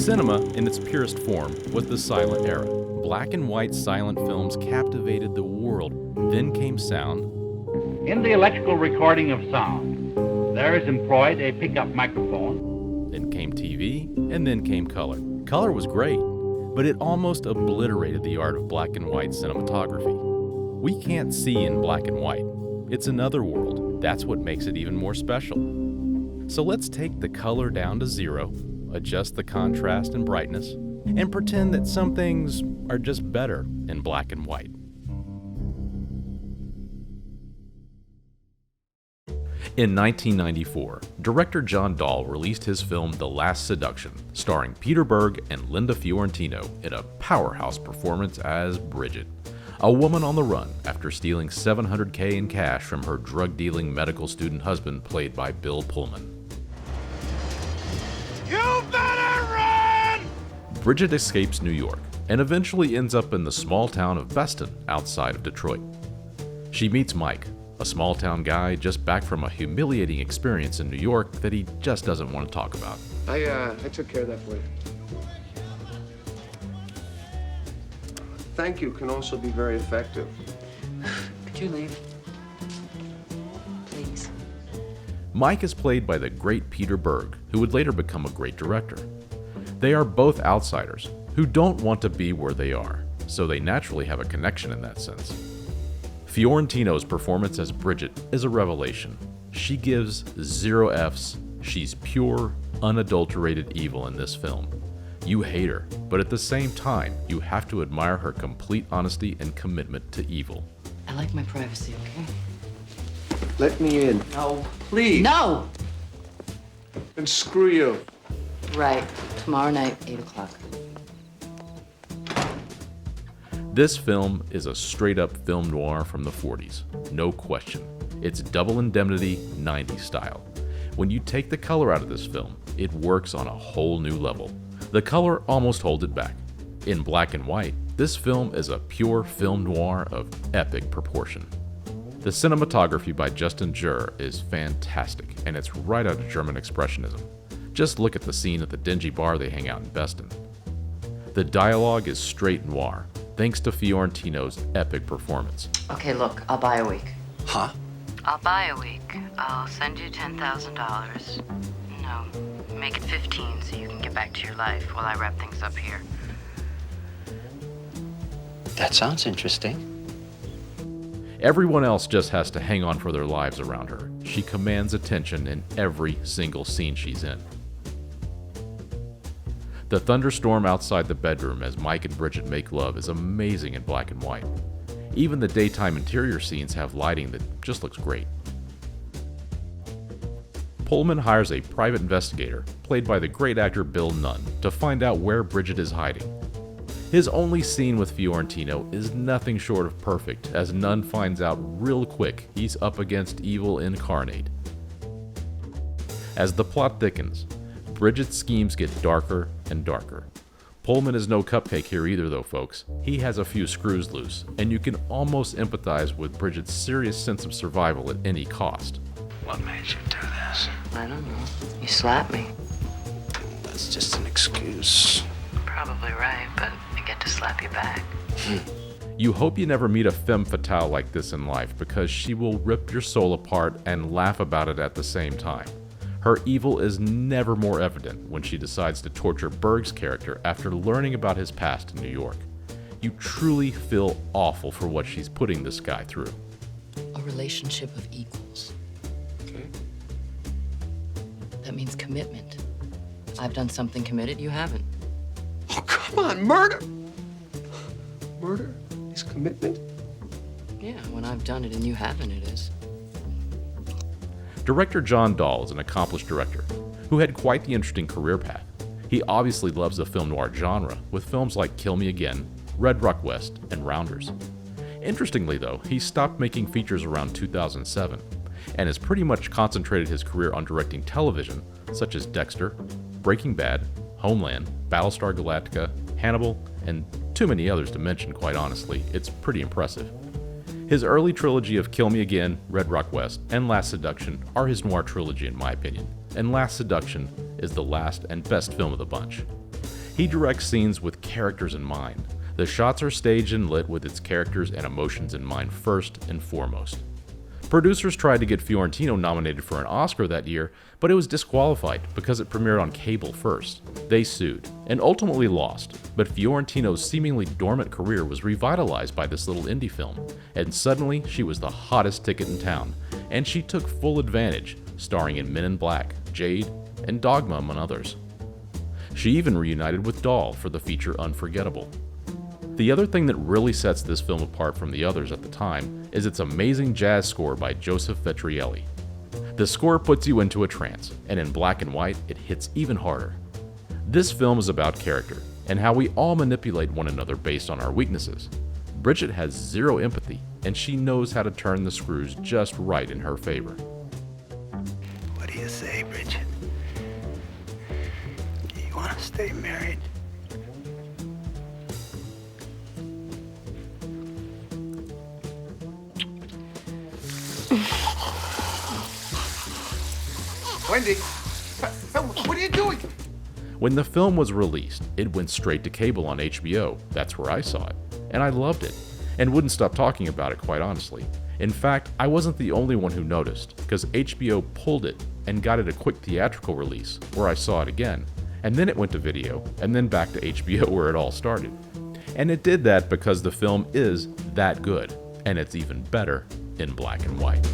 Cinema, in its purest form, was the silent era. Black and white silent films captivated the world. Then came sound. In the electrical recording of sound, there is employed a pickup microphone. Then came TV, and then came color. Color was great, but it almost obliterated the art of black and white cinematography. We can't see in black and white. It's another world. That's what makes it even more special. So let's take the color down to 0, adjust the contrast and brightness, and pretend that some things are just better in black and white. In 1994, director John Dahl released his film The Last Seduction, starring Peter Berg and Linda Fiorentino in a powerhouse performance as Bridget, a woman on the run after stealing $700K in cash from her drug-dealing medical student husband played by Bill Pullman. You better run! Bridget escapes New York and eventually ends up in the small town of Beston outside of Detroit. She meets Mike, a small-town guy just back from a humiliating experience in New York that he just doesn't want to talk about. I took care of that for you. Thank you can also be very effective. Could you leave? Please. Mike is played by the great Peter Berg, who would later become a great director. They are both outsiders who don't want to be where they are, so they naturally have a connection in that sense. Fiorentino's performance as Bridget is a revelation. She gives 0 Fs. She's pure, unadulterated evil in this film. You hate her, but at the same time, you have to admire her complete honesty and commitment to evil. I like my privacy, okay? Let me in. No. Please. No! And screw you. Right. Tomorrow night, 8 o'clock. This film is a straight-up film noir from the 40s, no question. It's Double Indemnity 90s style. When you take the color out of this film, it works on a whole new level. The color almost holds it back. In black and white, this film is a pure film noir of epic proportion. The cinematography by Justin Jur is fantastic, and it's right out of German Expressionism. Just look at the scene at the dingy bar they hang out in Beston. The dialogue is straight noir, thanks to Fiorentino's epic performance. Okay, look, I'll buy a week. Huh? I'll buy a week. I'll send you $10,000. No, make it 15 so you can get back to your life while I wrap things up here. That sounds interesting. Everyone else just has to hang on for their lives around her. She commands attention in every single scene she's in. The thunderstorm outside the bedroom as Mike and Bridget make love is amazing in black and white. Even the daytime interior scenes have lighting that just looks great. Pullman hires a private investigator, played by the great actor Bill Nunn, to find out where Bridget is hiding. His only scene with Fiorentino is nothing short of perfect, as Nunn finds out real quick he's up against evil incarnate. As the plot thickens, Bridget's schemes get darker and darker. Pullman is no cupcake here either though, folks. He has a few screws loose, and you can almost empathize with Bridget's serious sense of survival at any cost. What made you do this? I don't know. You slapped me. That's just an excuse. Probably right, but I get to slap you back. You hope you never meet a femme fatale like this in life, because she will rip your soul apart and laugh about it at the same time. Her evil is never more evident when she decides to torture Berg's character after learning about his past in New York. You truly feel awful for what she's putting this guy through. A relationship of equals. Okay. That means commitment. I've done something committed, you haven't. Oh, come on, murder! Murder is commitment? Yeah, when I've done it and you haven't, it is. Director John Dahl is an accomplished director who had quite the interesting career path. He obviously loves the film noir genre, with films like Kill Me Again, Red Rock West, and Rounders. Interestingly though, he stopped making features around 2007, and has pretty much concentrated his career on directing television, such as Dexter, Breaking Bad, Homeland, Battlestar Galactica, Hannibal, and too many others to mention, quite honestly. It's pretty impressive. His early trilogy of Kill Me Again, Red Rock West, and Last Seduction are his noir trilogy in my opinion, and Last Seduction is the last and best film of the bunch. He directs scenes with characters in mind. The shots are staged and lit with its characters and emotions in mind first and foremost. Producers tried to get Fiorentino nominated for an Oscar that year, but it was disqualified because it premiered on cable first. They sued, and ultimately lost, but Fiorentino's seemingly dormant career was revitalized by this little indie film, and suddenly she was the hottest ticket in town, and she took full advantage, starring in Men in Black, Jade, and Dogma among others. She even reunited with Dahl for the feature Unforgettable. The other thing that really sets this film apart from the others at the time is its amazing jazz score by Joseph Vettrielli. The score puts you into a trance, and in black and white, it hits even harder. This film is about character, and how we all manipulate one another based on our weaknesses. Bridget has zero empathy, and she knows how to turn the screws just right in her favor. What do you say, Bridget? You want to stay married? Wendy, what are you doing? When the film was released, it went straight to cable on HBO. That's where I saw it. And I loved it, and wouldn't stop talking about it, quite honestly. In fact, I wasn't the only one who noticed, because HBO pulled it and got it a quick theatrical release, where I saw it again, and then it went to video, and then back to HBO where it all started. And it did that because the film is that good, and it's even better in black and white.